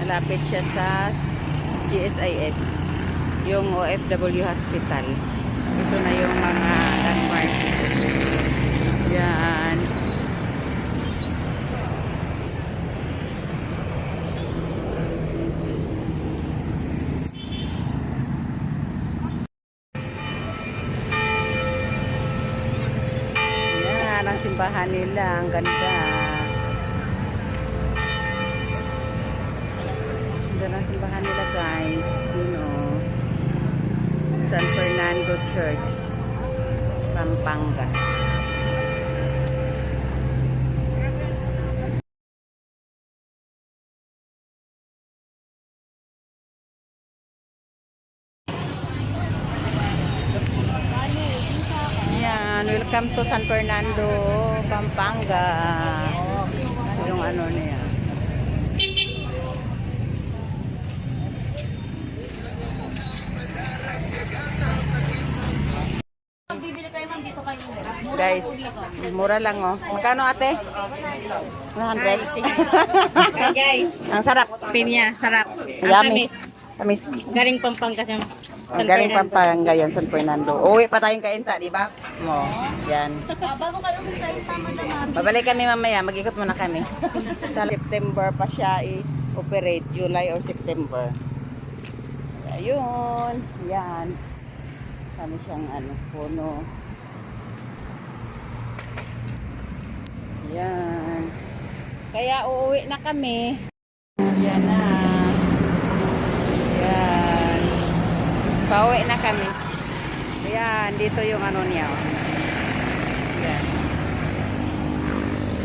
Malapit siya sa GSIS, yung OFW Hospital. Ito na yung mga landmark. Yan. Yan ang simbahan nila. Ang ganda. Ganda ng simbahan nila, guys. You know, San Fernando Church, Pampanga. Yan, welcome to San Fernando, Pampanga. Yung ano niya. Bibili kayo ma'am dito kayo. Guys, mura lang oh. Magkano ate? 100. Guys, Ang sarap. pinya, sarap. Yummy. Tamis. Galing Pampanga siya. Ang galing Pampanga yan, San Fernando. Uwi pa tayong kainta, di ba? Mo, yan. Bago kayo kayo tama naman. Babalik kami mamaya, mag-ikot muna kami. Sa September pa siya i-operate, July or September. Ayun, yan. Kami siyang ano, puno. Yan. Kaya uuwi na kami. Yan na. Yan. Pauwi na kami. Yan, dito yung ano niya.